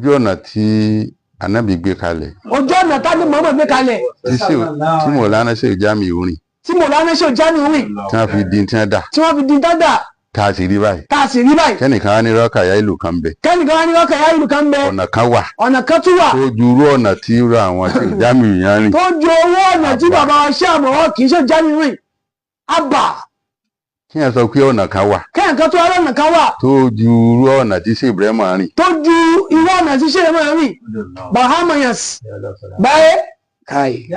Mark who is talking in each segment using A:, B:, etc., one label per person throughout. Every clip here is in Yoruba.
A: ojú ọ̀nà tí Anobi gbé kalẹ̀.
B: Ojú ọ̀nà tá ní Muhammad gbé kalẹ̀.
A: Tí mo lánà ṣe ìjámi orin.
B: Tí mo lánà ṣe ìjámi orin.
A: Tí wọ́n fi di tí wọ́n dà.
B: Tí wọ́n fi di dada.
A: Tá a sì rí báyìí.
B: Tá a sì rí báyìí.
A: Kẹ́nìkan wá ní rọ́ọ̀kà ya ìlú kan bẹ̀.
B: Kẹ́nìkan wá ní rọ́ọ̀kà ya ìlú kan bẹ̀.
A: Ọ̀nà kan wà.
B: Ọ̀nà kan tún wà.
A: Tó ju irú ọ̀nà tí irú àwọn tí ìjámi yẹn rìn.
B: Tó ju owó ọ̀nà tí bàbá wa ṣe àmọ́ kì í ṣe ìjámi rìn. Abba.
A: Kí ẹ sọ pé ọ̀nà kan wà.
B: Kẹ́nìkan tó wá lọ́nà kan wà.
A: Tó ju irú ọ̀nà tí ṣe Ibrahim rìn.
B: Tó ju irú ọ̀nà tí ṣe Ibrahim rìn. Bahamayas. Báyé. Káyì.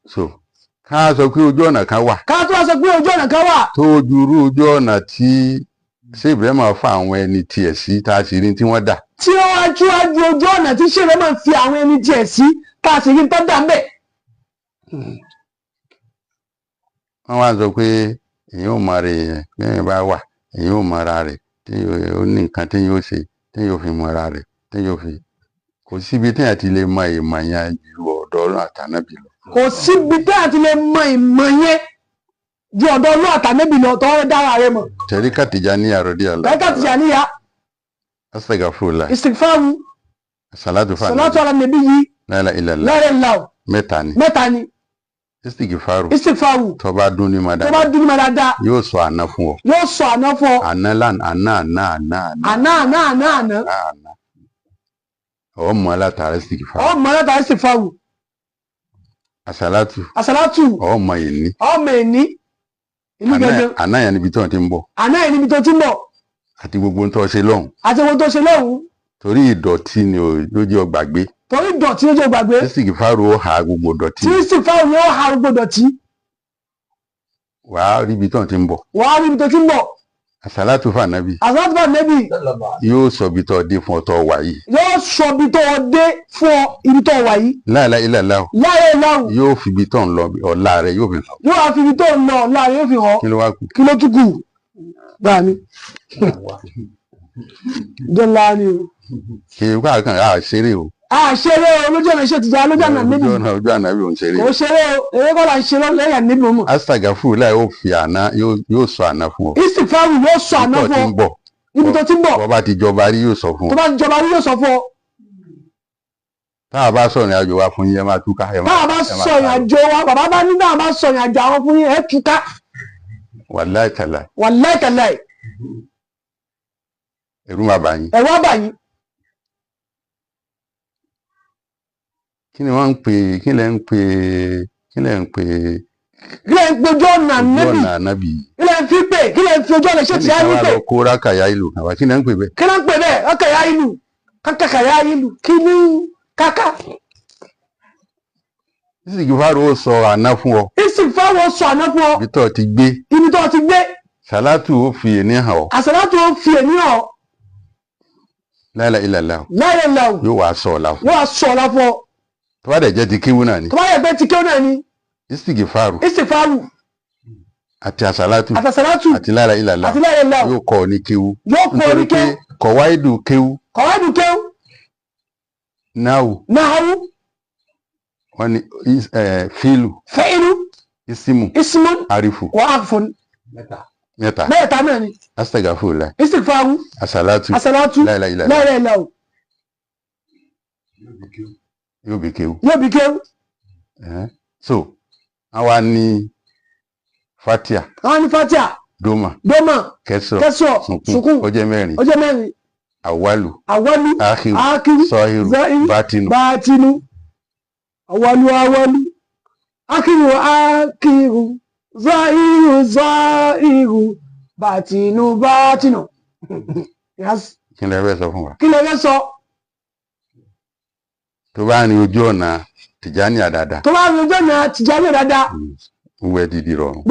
A: So ká sọ pé ojú ọ̀nà kan wà.
B: Ká tó wá sọ pé ojú ọ̀nà kan wà.
A: Tó ju irú ojú ọ̀nà tí ṣé Ibrahim fa àwọn ẹni tiẹ̀ sí tá a sì rí tí wọ́n dà.
B: Tí ó wá ju ojú ọ̀nà tí ṣé Ibrahim fi àwọn ẹni tiẹ̀ sí tá a sì rí tó dà ń bẹ̀.
A: Wọ́n wá sọ pé èyí ò mọ ara èèyàn bí èèyàn bá wà èyí ò mọ ara rẹ̀ tí ó ní nǹkan tí yóò ṣe tí yóò fi mọ ara rẹ̀ tí yóò fi kò síbi tí èèyàn ti lè mọ ìmọ̀ yẹn ju ọ̀dọ̀ Ọlọ́run àtànábì lọ.
B: Kò síbi tí èèyàn ti lè mọ ìmọ̀ yẹn ju ọ̀dọ̀ Ọlọ́run àtànábì lọ tó dára rẹ̀ mọ̀.
A: Tẹ̀ríkà Tìjàníyà radiyallahu.
B: Tẹ̀ríkà Tìjàníyà.
A: Astaghfirullah.
B: Istighfaru.
A: Salatu
B: ala nabi yìí.
A: La ilaha illallah.
B: La ilaha illallah. Mẹ́ta ni. Istighfaru.
A: Tó bá dún ní ma dáadáa. Yóò sọ àná fún ọ.
B: Yóò sọ àná fún ọ.
A: Àná. Ọmọ látara istighfaru.
B: Ọmọ látara istighfaru.
A: Asalatu. Ọmọ ẹni.
B: Ọmọ ẹni. Inú gẹ́gẹ́.
A: Àná yẹn níbi tó ti ń bọ̀.
B: Àná yẹn níbi tó ti ń bọ̀.
A: Àti gbogbo tó ṣe lọ́hùn. Torí ìdọ̀tí ni ló jẹ́ ó gbàgbé.
B: Torí ìdọ̀tí ló jẹ́ ó gbàgbé.
A: Istighfaru ó ha gbogbo dọ̀tí.
B: Tí istighfaru ni ó ha gbogbo dọ̀tí.
A: Wàá rí ibi tó ti ń bọ̀. Asalatu fún Ànábì. Yóò sọ ibi tó dé fún ọ tó wà yìí.
B: Yóò sọ ibi tó dé fún ọ ibi tó wà yìí.
A: La ilaha illallah. Yóò fi ibi tó ń lọ ọ̀la rẹ̀ yóò fi hàn.
B: Yóò wá fi ibi tó ń lọ ọ̀la rẹ̀ yóò fi hàn.
A: Kí ló wá kù?
B: Kí ló tún kù? Gbà mí. Jọ́lá ni o.
A: Kì í wá kàn á ṣeré o.
B: Ṣeré o lójú ọ̀nà iṣẹ́ tìjà lójú ọ̀nà níbi.
A: Ojú ọ̀nà bí òun ṣeré.
B: Kò ṣeré o, èrè kọ́ la ń ṣe lẹ́yìn níbi mọ̀.
A: Astaghfirullah yóò fi àná yóò sọ àná fún ọ.
B: Istighfaru yóò sọ àná fún ọ. Ibi tó ti ń bọ̀.
A: Bọ́ bá ti jọba rí yóò sọ fún ọ.
B: Tó bá ti jọba rí yóò sọ fún ọ.
A: Tá a bá sọ ìrìn àjò wa fún yín ẹ máa túká.
B: Tá a bá sọ ìrìn àjò wa bàbá bá ní náà bá sọ ìrìn àjò àwọn fún yín ẹ túká.
A: Wallahi tallahi.
B: Wallahi tallahi.
A: Ẹ̀rù máa bà yín.
B: Ẹ̀rù á bà yín.
A: Kí ni wọ́n ń pè kí lẹ̀ ń pè
B: ojú ọ̀nà Ànábì. Kí lẹ̀ ń fi pè kí lẹ̀ ń fi ojú ọ̀nà iṣẹ́ tí a ní pè.
A: Kí ni ká wá lọ kó rákàyà ìlú kan wá kí lẹ̀ ń pè bẹ́ẹ̀.
B: Kí lẹ̀ ń pè bẹ́ẹ̀ rákàyà ìlú kákàkàyà ìlú kí ní káká.
A: Istighfaru ó sọ àná fún ọ.
B: Istighfaru ó sọ àná fún ọ.
A: Ibi tó ti gbé. Salatu ó fi èní hàn ọ.
B: Àsàlátù ó fi èní hàn ọ.
A: La ilaha illallah. Yóò wá sọ ọ̀la fún ọ.
B: Yóò wá sọ ọ̀la fún ọ.
A: Tó bá dẹ̀ jẹ́ ti kíwú náà ni.
B: Tó bá dẹ̀ jẹ́ ti kíwú náà ni.
A: Istighfaru. Àti àsàlátù. Àti la ilaha illallah. Yóò kọ́ ọ ní kíwú. Nítorí pé kọ̀wáìdù kíwú. Náwù. Wọ́n ní fíìlù. Isimu. Arifu. Mẹ́ta.
B: Náà ni.
A: Astaghfirullah.
B: Istighfaru.
A: Àsàlátù. La ilaha illallah. Yóò bí kéwú. So àwa ní Fatia. Doma. Kẹsọ̀. Sunkún. Ó jẹ́ mẹ́rin. Awalu. Akhiru. Zahiru.
B: Batinu. Awalu. Akhiru. Zahiru. Batinu.
A: Kí lẹ fẹ́ sọ fún wa?
B: Kí lẹ fẹ́ sọ?
A: Tó bá ní ojú ọ̀nà Tìjàníyà dáadáa.
B: Gbogbo ẹ ti di rọrùn.